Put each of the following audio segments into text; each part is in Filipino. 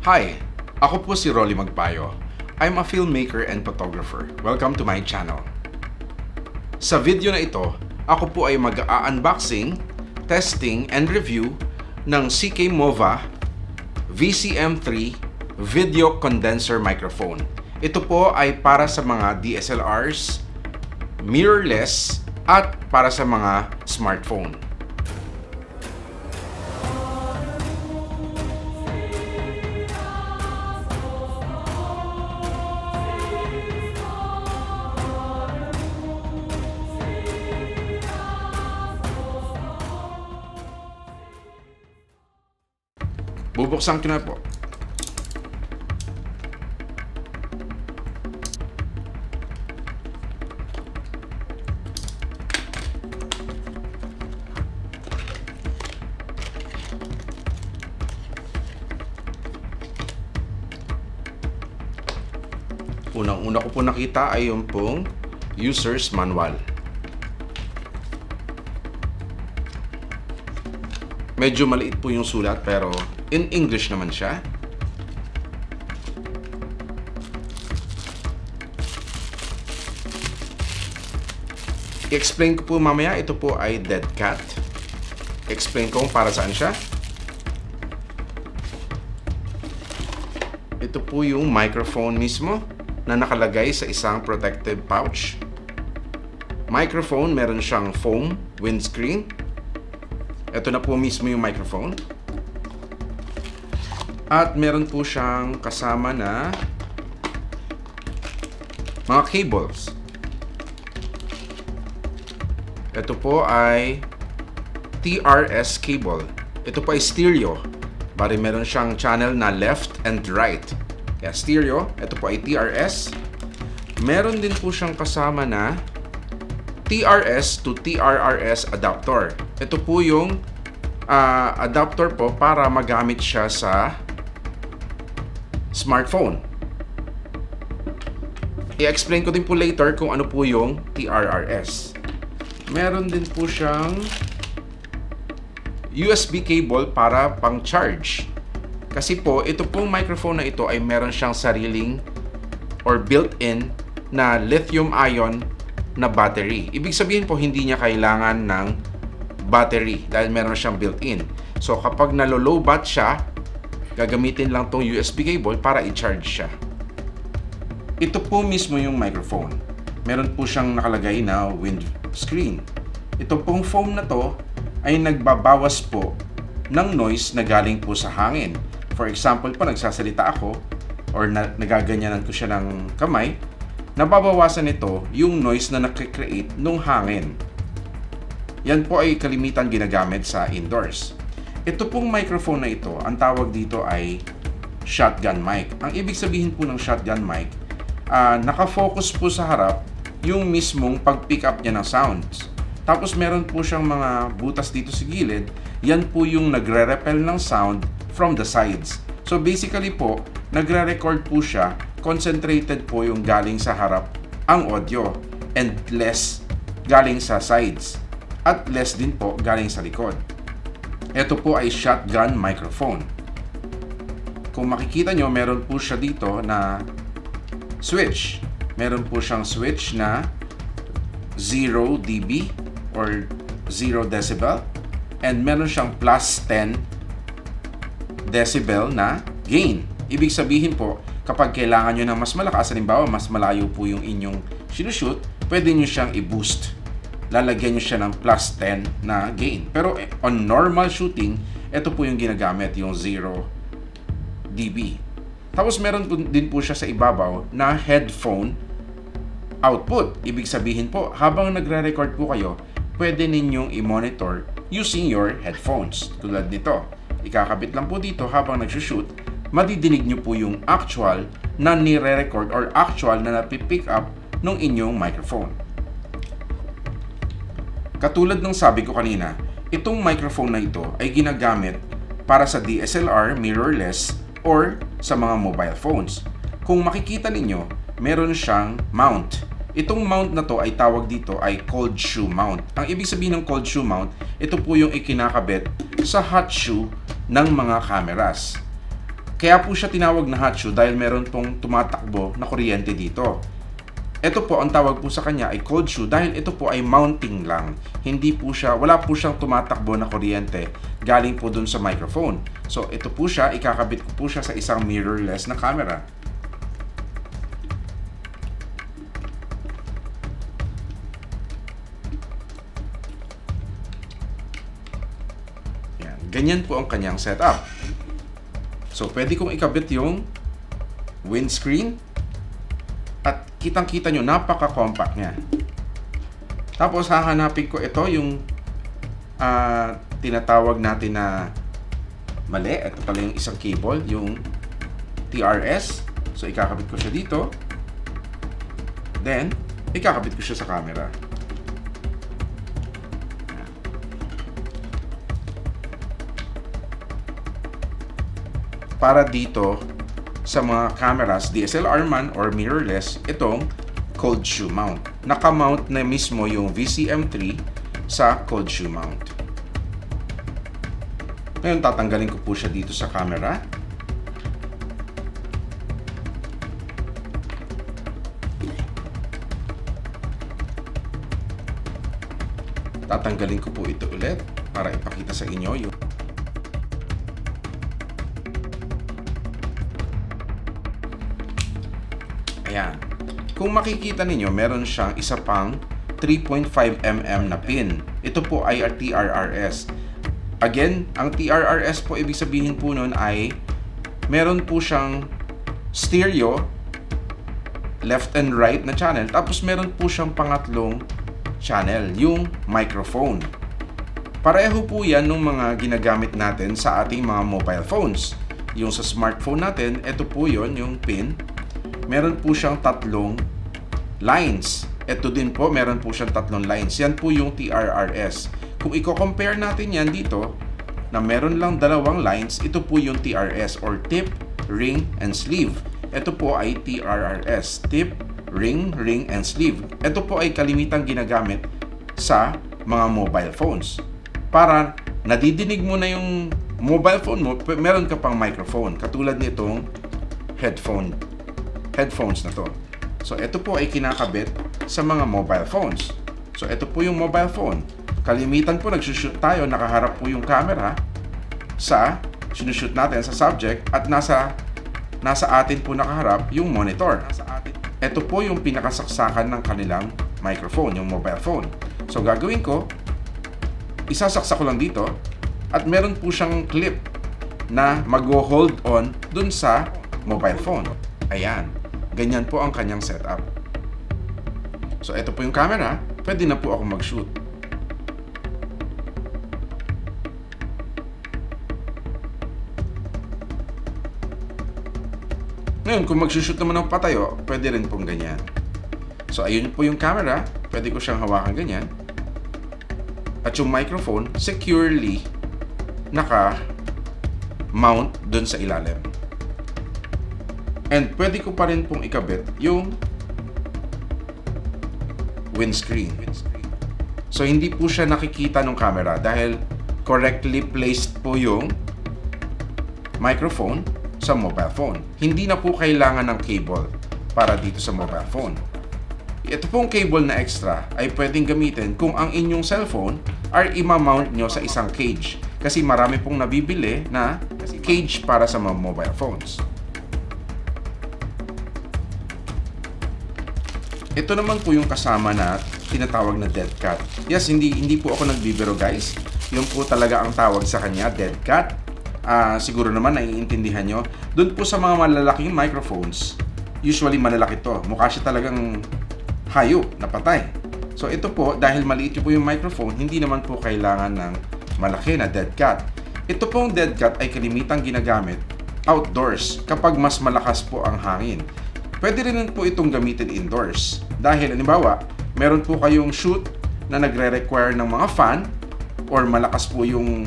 Hi! Ako po si Rolly Magpayo. I'm a filmmaker and photographer. Welcome to my channel. Sa video na ito, ako po ay mag-unboxing, testing, and review ng CKMOVA VCM3 Video Condenser Microphone. Ito po ay para sa mga DSLRs, mirrorless, at para sa mga smartphone. Bubuksan ko na po. Unang-una ko po nakita ay yung pong user's manual. Medyo maliit po yung sulat pero in English naman siya. I-explain ko po mamaya, ito po ay DEADCAT. Explain ko kung para saan siya. Ito po yung microphone mismo na nakalagay sa isang protective pouch. Microphone, meron siyang foam windscreen. Ito na po mismo yung microphone. At meron po siyang kasama na mga cables. Ito po ay TRRS cable. Ito po ay stereo. Bali meron siyang channel na left and right. Kaya stereo. Ito po ay TRRS. Meron din po siyang kasama na TRRS to TRRS adapter. Ito po yung adapter po para magamit siya sa smartphone. I-explain ko din po later kung ano po yung TRRS. Meron din po siyang USB cable para pang charge. Kasi po, ito pong microphone na ito ay meron siyang sariling or built-in na lithium-ion na battery. Ibig sabihin po, hindi niya kailangan ng battery dahil meron siyang built-in. So, kapag nalo-lowbat siya, gagamitin lang tong USB cable para i-charge siya. Ito po mismo yung microphone. Meron po siyang nakalagay na windscreen. Ito pong foam na to ay nagbabawas po ng noise na galing po sa hangin. For example po, nagsasalita ako or nagaganyanan ko siya ng kamay, nababawasan nito yung noise na nakikreate ng hangin. Yan po ay kalimitan ginagamit sa indoors. Ito pong microphone na ito, ang tawag dito ay shotgun mic. Ang ibig sabihin po ng shotgun mic, nakafocus po sa harap yung mismong pag-pick up niya ng sounds. Tapos meron po siyang mga butas dito sa gilid, yan po yung nagre-repel ng sound from the sides. So basically po, nagre-record po siya, concentrated po yung galing sa harap ang audio and less galing sa sides at less din po galing sa likod. Ito po ay shotgun microphone. Kung makikita nyo, meron po siya dito na switch. Meron po siyang switch na 0 dB or 0 decibel. And meron siyang plus 10 decibel na gain. Ibig sabihin po, kapag kailangan nyo ng mas malakas, halimbawa mas malayo po yung inyong sinushoot, pwede nyo siyang i-boost. Lalagyan nyo siya ng plus 10 na gain. Pero on normal shooting, ito po yung ginagamit, yung 0 dB. Tapos meron din po siya sa ibabaw na headphone output. Ibig sabihin po, habang nagre-record po kayo, pwede ninyong i-monitor using your headphones. Tulad nito, ikakabit lang po dito habang nagsushoot, madidinig nyo po yung actual na nire-record or actual na napipick up ng inyong microphone. Katulad ng sabi ko kanina, itong microphone na ito ay ginagamit para sa DSLR, mirrorless, or sa mga mobile phones. Kung makikita ninyo, meron siyang mount. Itong mount na to ay tawag dito ay cold shoe mount. Ang ibig sabihin ng cold shoe mount, ito po yung ikinakabit sa hot shoe ng mga cameras. Kaya po siya tinawag na hot shoe dahil meron pong tumatakbo na kuryente dito. Ito po, ang tawag po sa kanya ay cold shoe dahil ito po ay mounting lang. Hindi po siya, wala po siyang tumatakbo na kuryente galing po dun sa microphone. So, ito po siya, ikakabit ko po siya sa isang mirrorless na camera. Yan. Ganyan po ang kanyang setup. So, pwede kong ikabit yung windscreen at kitang-kita nyo, napaka-compact niya. Tapos, hahanapin ko ito, yung tinatawag natin na mali. Ito pala yung isang cable, yung TRRS. So, ikakabit ko siya dito. Then, ikakabit ko siya sa camera. Para dito sa mga cameras, DSLR man or mirrorless, itong cold shoe mount. Naka-mount na mismo yung VCM3 sa cold shoe mount. Ngayon, tatanggalin ko po siya dito sa camera. Tatanggalin ko po ito ulit para ipakita sa inyo yung ayan. Kung makikita ninyo, meron siyang isa pang 3.5mm na pin. Ito po ay TRRS. Again, ang TRRS po, ibig sabihin po nun ay meron po siyang stereo, left and right na channel. Tapos meron po siyang pangatlong channel, yung microphone. Pareho po yan ng mga ginagamit natin sa ating mga mobile phones. Yung sa smartphone natin, ito po yon yung pin. Meron po siyang tatlong lines. Ito din po, meron po siyang tatlong lines. Yan po yung TRRS. Kung i-compare natin yan dito, na meron lang dalawang lines, ito po yung TRS or tip, ring, and sleeve. Ito po ay TRRS, tip, ring, and sleeve. Ito po ay kalimitang ginagamit sa mga mobile phones. Para nadidinig mo na yung mobile phone mo, meron ka pang microphone. Katulad nitong headphones na to. So, ito po ay kinakabit sa mga mobile phones. So, ito po yung mobile phone. Kalimitan po, nagsushoot tayo, nakaharap po yung camera sa sinushoot natin sa subject at nasa atin po nakaharap yung monitor. Ito po yung pinakasaksakan ng kanilang microphone, yung mobile phone. So, gagawin ko, isasaksak ko lang dito at meron po siyang clip na mag-hold on dun sa mobile phone. Ayan. Ganyan po ang kanyang setup. So, ito po yung camera. Pwede na po ako mag-shoot. Ngayon, kung mag-shoot naman ng patayo, pwede rin pong ganyan. So, ayun po yung camera. Pwede ko siyang hawakan ganyan. At yung microphone, securely naka-mount dun sa ilalim. And pwede ko pa rin pong ikabit yung windscreen. So, hindi po siya nakikita ng camera dahil correctly placed po yung microphone sa mobile phone. Hindi na po kailangan ng cable para dito sa mobile phone. Ito pong cable na extra ay pwedeng gamitin kung ang inyong cellphone ay ima-mount nyo sa isang cage. Kasi marami pong nabibili na cage para sa mga mobile phones. Ito naman po yung kasama na tinatawag na DEADCAT. Yes, hindi po ako nagbibiro, guys. Yun po talaga ang tawag sa kanya, DEADCAT. Siguro naman naiintindihan nyo. Doon po sa mga malalaking microphones, usually malalaki to. Mukha siya talagang hayop na patay. So ito po, dahil maliit po yung microphone, hindi naman po kailangan ng malaki na DEADCAT. Ito pong DEADCAT ay kalimitang ginagamit outdoors kapag mas malakas po ang hangin. Pwede rin po itong gamitin indoors. Dahil, halimbawa, meron po kayong shoot na nagre-require ng mga fan or malakas po yung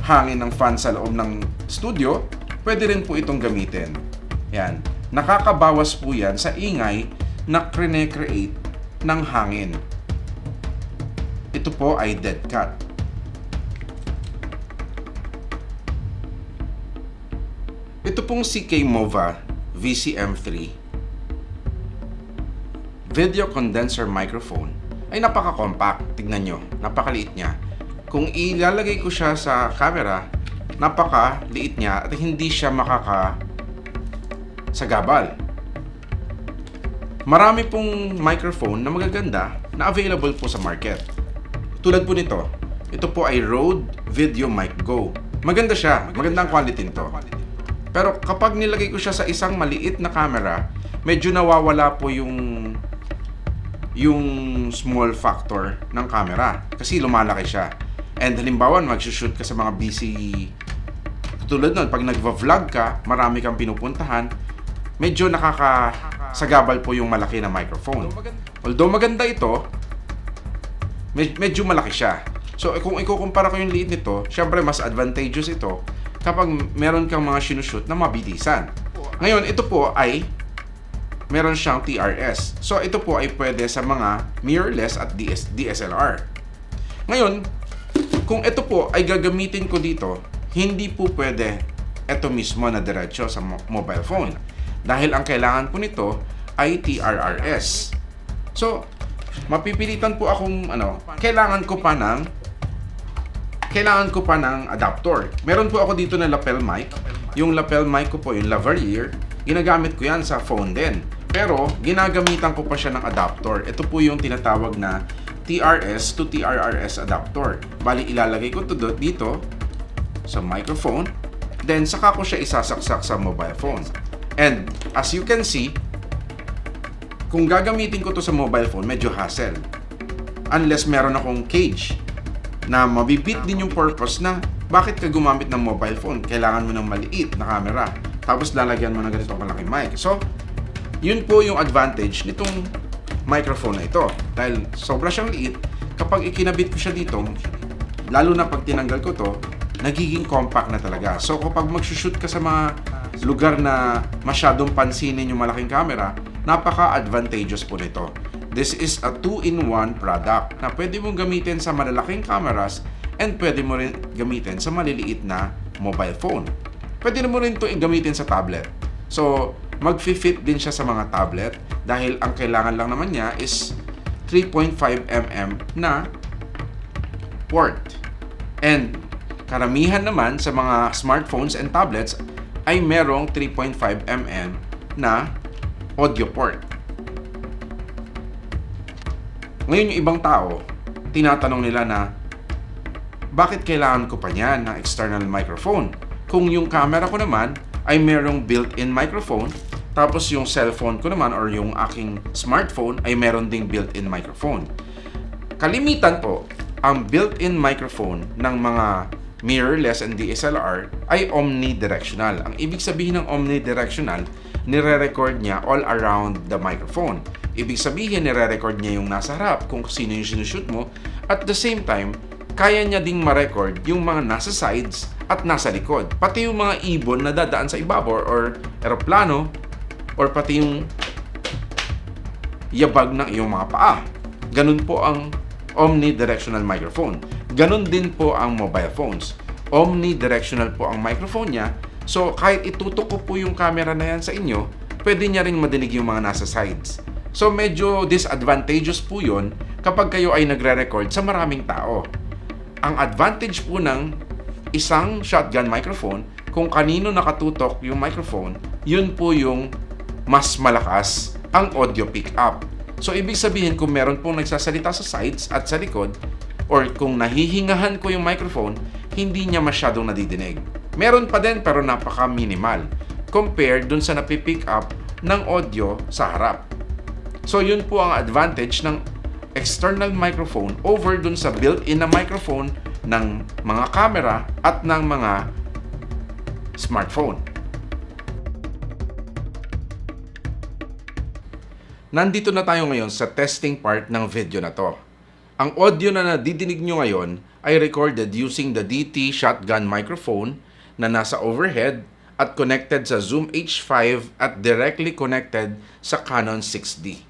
hangin ng fan sa loob ng studio, pwede rin po itong gamitin. Yan. Nakakabawas po yan sa ingay na create ng hangin. Ito po ay DEADCAT. Ito pong CKMOVA VCM3 video condenser microphone ay napaka-compact. Tignan nyo, napakaliit niya. Kung ilalagay ko siya sa camera, napakaliit niya at hindi siya sagabal. Marami pong microphone na magaganda na available po sa market. Tulad po nito, ito po ay Rode VideoMic Go. Maganda siya, maganda ang quality nito. Pero kapag nilagay ko siya sa isang maliit na camera, medyo nawawala po yung small factor ng camera kasi lumalaki siya. And halimbawa, mag-shoot ka sa mga busy, tulad nun, pag nagva-vlog ka, marami kang pinupuntahan, medyo nakakasagabal po yung malaki na microphone. Although maganda ito, medyo malaki siya. So kung ikukumpara ko yung liit nito, syempre mas advantageous ito kapag meron kang mga sinushoot na mabilisan. Ngayon, ito po ay meron siyang TRRS. So ito po ay pwede sa mga mirrorless at DSLR. Ngayon, kung ito po ay gagamitin ko dito, hindi po pwede ito mismo na diretso sa mobile phone. Dahil ang kailangan po nito ay TRRS. So, mapipilitan po akong kailangan ko pa ng adapter. Meron po ako dito na lapel mic. Yung lapel mic ko po, yung lavalier, ginagamit ko yan sa phone din. Pero, ginagamitan ko pa siya ng adapter. Ito po yung tinatawag na TRS to TRRS adapter. Bali, ilalagay ko to dito sa microphone. Then, saka ko siya isasaksak sa mobile phone. And, as you can see, kung gagamitin ko to sa mobile phone, medyo hassle. Unless meron akong cage na mabibit din yung purpose na bakit ka gumamit ng mobile phone? Kailangan mo ng maliit na camera. Tapos lalagyan mo ng ganito malaking mic. So, yun po yung advantage nitong microphone na ito. Dahil sobra siyang liit, kapag ikinabit ko siya dito, lalo na pag tinanggal ko to, nagiging compact na talaga. So kapag mag-shoot ka sa mga lugar na masyadong pansinin yung malaking camera, napaka-advantageous po nito. This is a 2-in-1 product na pwede mong gamitin sa malalaking cameras and pwede mo rin gamitin sa maliliit na mobile phone. Pwede mo rin ito gamitin sa tablet. So, mag-fit din siya sa mga tablet dahil ang kailangan lang naman niya is 3.5mm na port. And karamihan naman sa mga smartphones and tablets ay merong 3.5mm na audio port. Ngayon yung ibang tao, tinatanong nila na bakit kailangan ko pa niyan ng external microphone? Kung yung camera ko naman ay merong built-in microphone, tapos yung cellphone ko naman or yung aking smartphone ay meron ding built-in microphone. Kalimitan po, ang built-in microphone ng mga mirrorless and DSLR ay omnidirectional. Ang ibig sabihin ng omnidirectional, nire-record niya all around the microphone. Ibig sabihin, nire-record niya yung nasa harap kung sino yung sinushoot mo. At the same time, kaya niya ding ma-record yung mga nasa sides at nasa likod. Pati yung mga ibon na dadaan sa ibabaw or eroplano or pati yung yabag ng iyong mga paa. Ganun po ang omnidirectional microphone. Ganun din po ang mobile phones. Omnidirectional po ang microphone niya. So, kahit itutok ko po yung camera na yan sa inyo, pwede niya rin madinig yung mga nasa sides. So, medyo disadvantageous po yun kapag kayo ay nagre-record sa maraming tao. Ang advantage po ng isang shotgun microphone, kung kanino nakatutok yung microphone, yun po yung mas malakas ang audio pickup. So, ibig sabihin kung meron pong nagsasalita sa sides at sa likod, or kung nahihingahan ko yung microphone, hindi niya masyadong nadidinig. Meron pa din pero napaka-minimal compared dun sa napipick up ng audio sa harap. So, yun po ang advantage ng external microphone over dun sa built-in na microphone ng mga camera at ng mga smartphone. Nandito na tayo ngayon sa testing part ng video na to. Ang audio na nadidinig nyo ngayon ay recorded using the DT shotgun microphone na nasa overhead at connected sa Zoom H5 at directly connected sa Canon 6D.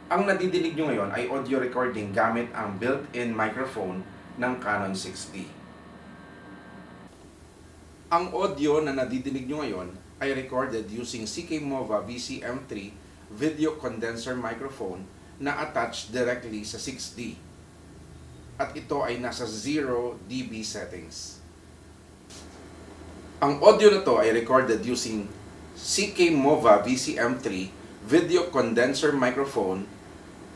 Ang nadidinig nyo ngayon ay audio recording gamit ang built-in microphone ng Canon 6D. Ang audio na nadidinig nyo ngayon ay recorded using CKMOVA VCM3 video condenser microphone na attached directly sa 6D. At ito ay nasa 0 dB settings. Ang audio na to ay recorded using CKMOVA VCM3 video condenser microphone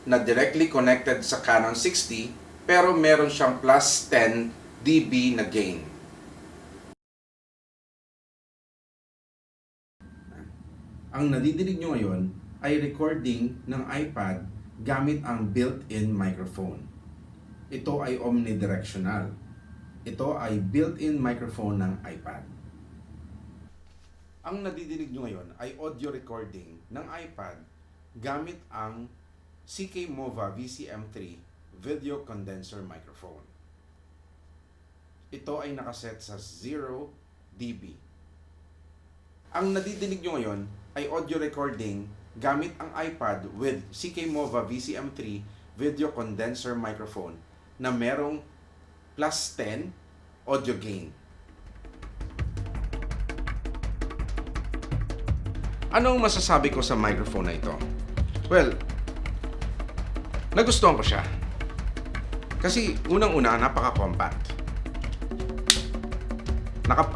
na directly connected sa Canon 6D pero meron siyang plus 10 dB na gain. Ang nadidinig nyo ngayon ay recording ng iPad gamit ang built-in microphone. Ito ay omnidirectional. Ito ay built-in microphone ng iPad. Ang nadidinig nyo ngayon ay audio recording ng iPad gamit ang CKMOVA VCM3 video condenser microphone. Ito ay nakaset sa 0 dB. Ang nadidinig nyo ngayon ay audio recording gamit ang iPad with CKMOVA VCM3 video condenser microphone na merong plus 10 audio gain. Anong masasabi ko sa microphone na ito? Well, nagustuhan ko siya. Kasi unang-una, napaka-compact.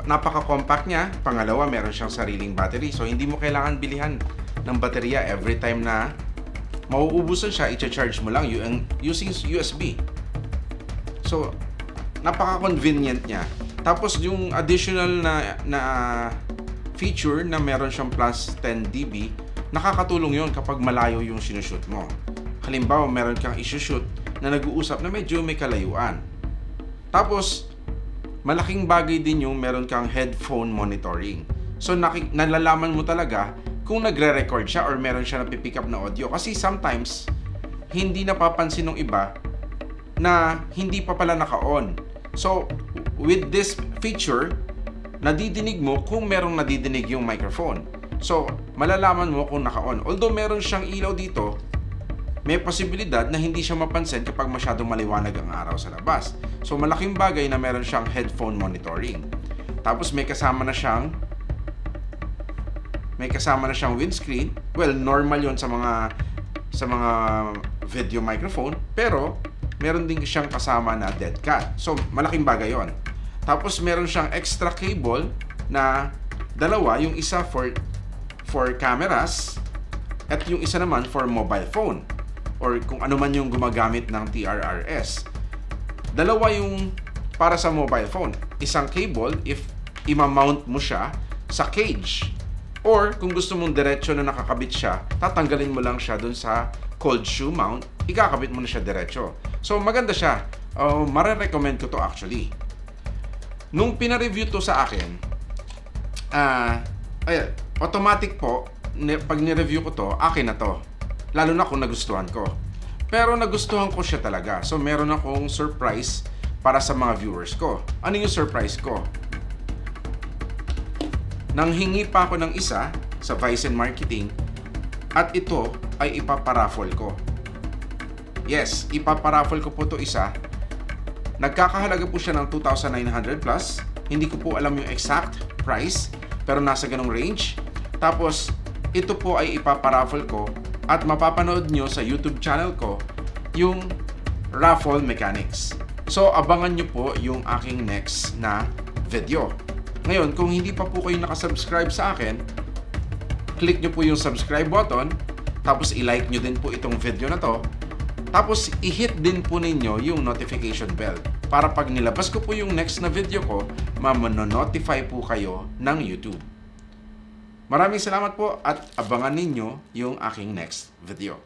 Napaka-compact niya. Pangalawa, meron siyang sariling battery. So, hindi mo kailangan bilihan ng baterya every time na mauubusan siya, i-charge mo lang using USB. So, napaka-convenient niya. Tapos, yung additional na feature na meron siyang plus 10 dB, nakakatulong yon kapag malayo yung sinushoot mo. Halimbawa, meron kang isushoot na nag-uusap na medyo may kalayuan. Tapos, malaking bagay din yung meron kang headphone monitoring. So, nalalaman mo talaga kung nagre-record siya or meron siya na pick up na audio. Kasi sometimes, hindi napapansin ng iba na hindi pa pala naka-on. So, with this feature, nadidinig mo kung merong nadidinig yung microphone. So, malalaman mo kung naka-on. Although meron siyang ilaw dito, may posibilidad na hindi siya mapansin kapag masyadong maliwanag ang araw sa labas. So, malaking bagay na meron siyang headphone monitoring. Tapos may kasama na siyang windscreen. Well, normal 'yon sa mga video microphone, pero meron din siyang kasama na DEADCAT. So, malaking bagay 'yon. Tapos meron siyang extra cable na dalawa, yung isa for cameras at yung isa naman for mobile phone or kung ano man yung gumagamit ng TRRS. Dalawa yung para sa mobile phone. Isang cable if ima-mount mo siya sa cage. Or kung gusto mong diretso na nakakabit siya, tatanggalin mo lang siya dun sa cold shoe mount, ikakabit mo na siya diretso. So maganda siya. Mare-recommend ko to actually. Nung pina-review to sa akin, automatic po, pag ni-review ko to, akin na to. Lalo na kung nagustuhan ko. Pero nagustuhan ko siya talaga. So, meron akong surprise para sa mga viewers ko. Ano yung surprise ko? Nanghingi pa ako ng isa sa Vizen Marketing at ito ay ipaparaffle ko. Yes, ipaparaffle ko po to isa. Nagkakahalaga po siya ng 2,900 plus. Hindi ko po alam yung exact price, pero nasa ganong range. Tapos, ito po ay ipaparaffle ko at mapapanood nyo sa YouTube channel ko yung raffle mechanics. So, abangan nyo po yung aking next na video. Ngayon, kung hindi pa po kayo nakasubscribe sa akin, click nyo po yung subscribe button, tapos i-like nyo din po itong video na to, tapos i-hit din po ninyo yung notification bell para pag nilabas ko po yung next na video ko, ma-notify po kayo ng YouTube. Maraming salamat po at abangan ninyo yung aking next video.